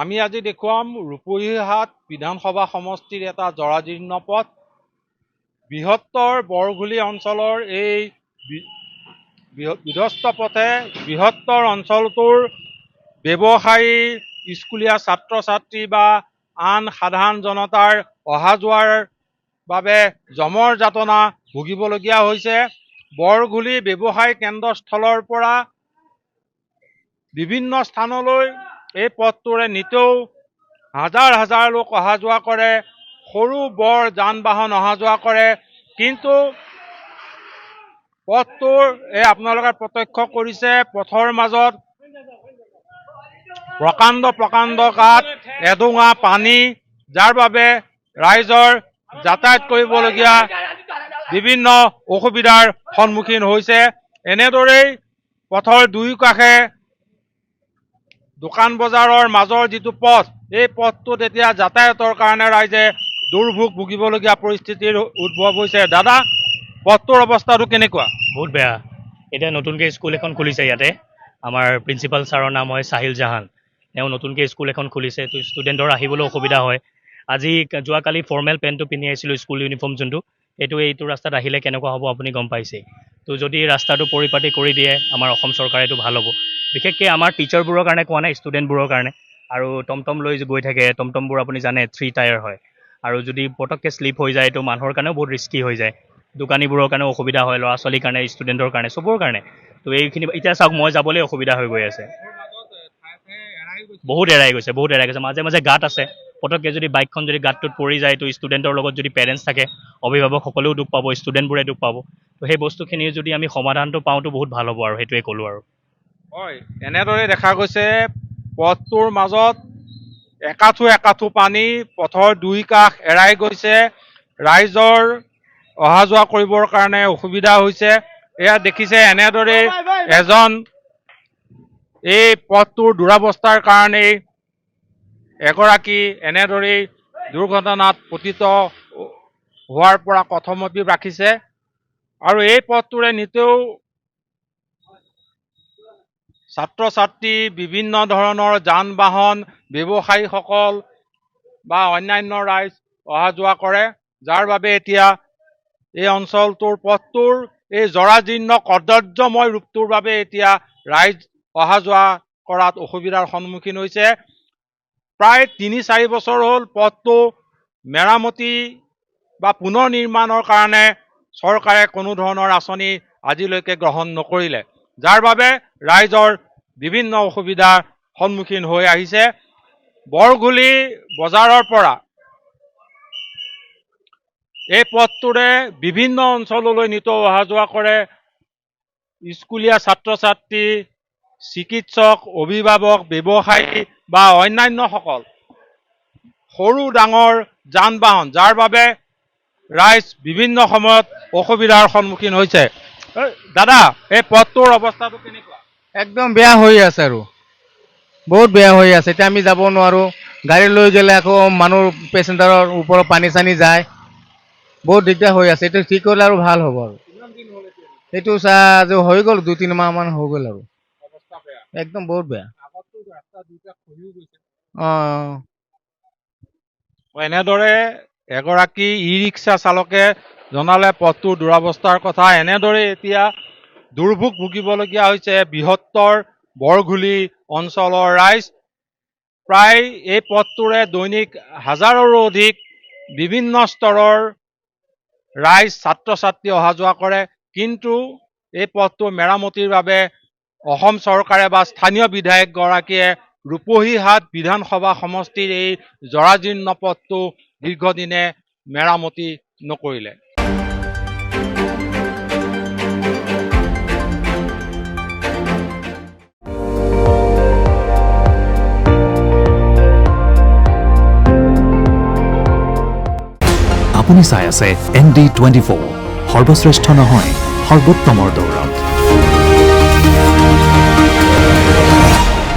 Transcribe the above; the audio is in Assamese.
আমি আজি দেখুৱাম ৰূপহীহাট বিধানসভা সমষ্টিৰ এটা জৰাজীৰ্ণ পথ। বৃহত্তৰ বৰঘুলি অঞ্চলৰ এই বিধ্বস্ত পথে বৃহত্তৰ অঞ্চলটোৰ ব্যৱসায়ী, স্কুলীয়া ছাত্ৰ ছাত্ৰী বা আন সাধাৰণ জনতাৰ অহা যোৱাৰ বাবে জমৰ যাতনা ভুগিবলগীয়া হৈছে। বৰঘুলি ব্যৱসায় কেন্দ্ৰস্থলৰ পৰা বিভিন্ন স্থানলৈ এই পথটোৰে নিতৌ হাজাৰ হাজাৰ লোক অহা যোৱা কৰে, সৰু বৰ যান বাহন অহা যোৱা কৰে। কিন্তু পথটোৰ আপোনালোকে প্ৰত্যক্ষ কৰিছে, পথৰ মাজত প্ৰকাণ্ড গাঁত, এডোঙা পানী, যাৰ বাবে ৰাইজৰ যাতায়াত কৰিবলগীয়া বিভিন্ন অসুবিধাৰ সন্মুখীন হৈছে। এনেদৰেই পথৰ দুয়োকাষে দোকান বজাৰৰ মাজৰ যিটো পথ, এই পথটোত এতিয়া যাতায়াতৰ কাৰণে ৰাইজে দুৰ্ভোগ ভুগিবলগীয়া পৰিস্থিতিৰ উদ্ভৱ হৈছে। দাদা, পথটোৰ অৱস্থাটো কেনেকুৱা? বহুত বেয়া। এতিয়া নতুনকৈ স্কুল এখন খুলিছে ইয়াতে। আমাৰ প্ৰিন্সিপাল ছাৰৰ নাম হয় চাহিল জাহান। তেওঁ নতুনকৈ স্কুল এখন খুলিছে, তো ষ্টুডেণ্টৰ আহিবলৈ অসুবিধা হয়। আজি যোৱাকালি ফৰ্মেল পেণ্টটো পিন্ধি আহিছিলোঁ, স্কুল ইউনিফৰ্ম যোনটো, এইটো ৰাস্তাত আহিলে কেনেকুৱা হ'ব আপুনি গম পাইছেই। তো যদি ৰাস্তাটো পৰিপাটি কৰি দিয়ে আমাৰ অসম চৰকাৰে, এইটো ভাল হ'ব। বিশেষকৈ আমাৰ টিচাৰবোৰৰ কাৰণে কোৱা নাই, ষ্টুডেণ্টবোৰৰ কাৰণে। আৰু টমটম লৈ গৈ থাকে, টমটমবোৰ আপুনি জানে 3 টায়াৰ হয়, আৰু যদি পটককৈ শ্লিপ হৈ যায়, এইটো মানুহৰ কাৰণেও বহুত ৰিস্কি হৈ যায়। দোকানীবোৰৰ কাৰণেও অসুবিধা হয়, ল'ৰা ছোৱালীৰ কাৰণে, ষ্টুডেণ্টৰ কাৰণে, চবৰ কাৰণে। তো এইখিনি এতিয়া চাওক, মই যাবলৈ অসুবিধা হৈ গৈ আছে। বহুত এৰাই গৈছে। মাজে মাজে গাঁত আছে, পটককৈ যদি বাইকখন যদি গাঁতটোত পৰি যায়, তো ষ্টুডেণ্টৰ লগত যদি পেৰেণ্টছ থাকে, অভিভাৱকসকলেও দুখ পাব, ষ্টুডেণ্টবোৰে দুখ পাব। তো সেই বস্তুখিনি যদি আমি সমাধানটো পাওঁতো বহুত ভাল হ'ব, আৰু সেইটোৱে ক'লোঁ আৰু। হয়, এনেদৰে দেখা গৈছে পথটোৰ মাজত একাঠু পানী, পথৰ দুই কাষ এৰাই গৈছে, ৰাইজৰ অহা যোৱা কৰিবৰ কাৰণে অসুবিধা হৈছে। এয়া দেখিছে, এনেদৰে এই পথটোৰ দুৰৱস্থাৰ কাৰণেই এগৰাকী এনেদৰেই দুৰ্ঘটনাত পতিত হোৱাৰ পৰা কথমপি ৰাখিছে। আৰু এই পথটোৰে নিতৌ ছাত্ৰ ছাত্ৰী, বিভিন্ন ধৰণৰ যান বাহন, ব্যৱসায়ীসকল বা অন্যান্য ৰাইজ অহা যোৱা কৰে, যাৰ বাবে এতিয়া এই অঞ্চলটোৰ পথটোৰ এই জৰাজীৰ্ণ কদৰ্যময় ৰূপটোৰ বাবে এতিয়া ৰাইজ অহা যোৱা কৰাত অসুবিধাৰ সন্মুখীন হৈছে। প্ৰায় ৩-৪ বছৰ হ'ল পথটো মেৰামতি বা পুনৰ নিৰ্মাণৰ কাৰণে চৰকাৰে কোনো ধৰণৰ আঁচনি আজিলৈকে গ্ৰহণ নকৰিলে, যাৰ বাবে ৰাইজৰ বিভিন্ন অসুবিধাৰ সন্মুখীন হৈ আহিছে। বৰঘুলি বজাৰৰ পৰা এই পথটোৰে বিভিন্ন অঞ্চললৈ নিতৌ অহা যোৱা কৰে স্কুলীয়া ছাত্ৰ ছাত্ৰী, চিকিৎসক, অভিভাৱক, ব্যৱসায়ী বা অন্যান্যসকল, সৰু ডাঙৰ যান বাহন, যাৰ বাবে ৰাইজ বিভিন্ন সময়ত অসুবিধাৰ সন্মুখীন হৈছে। দাদা, এই পথটোৰ অৱস্থাটো কেনেকুৱা? একদম বেয়া হৈ আছে, আৰু বহুত বেয়া হৈ আছে। এতিয়া আমি যাব নোৱাৰোঁ, গাড়ী লৈ গ'লে আকৌ মানুহ পেচেঞ্জাৰৰ ওপৰত পানী চানী যায়, বহুত দিগদাৰ হৈ আছে। এইটো ঠিক কৰিলে আৰু ভাল হ'ব। আৰু এইটো হৈ গ'ল 2-3 মাহ মান হৈ গ'ল, আৰু একদম বহুত বেয়া। এনেদৰে এগৰাকী ই ৰিক্সা চালকে জনালে পথটোৰ দুৰৱস্থাৰ কথা। এনেদৰে এতিয়া দুৰ্ভোগ ভুগিবলগীয়া হৈছে বৃহত্তৰ বৰঘুলি অঞ্চলৰ ৰাইজ। প্ৰায় এই পথটোৰে দৈনিক হাজাৰৰো অধিক বিভিন্ন স্তৰৰ ৰাইজ, ছাত্ৰ ছাত্ৰী অহা যোৱা কৰে। কিন্তু এই পথটো মেৰামতিৰ বাবে অসম চৰকাৰে বা স্থানীয় বিধায়কগৰাকীয়ে ৰূপহীহাট বিধানসভা সমষ্টিৰ এই জৰাজীৰ্ণ পথটো দীৰ্ঘদিনে মেৰামতি নকৰিলে। আপুনি চাই আছে ND24, সৰ্বশ্ৰেষ্ঠ নহয়, সৰ্বোত্তমৰ দৌৰত।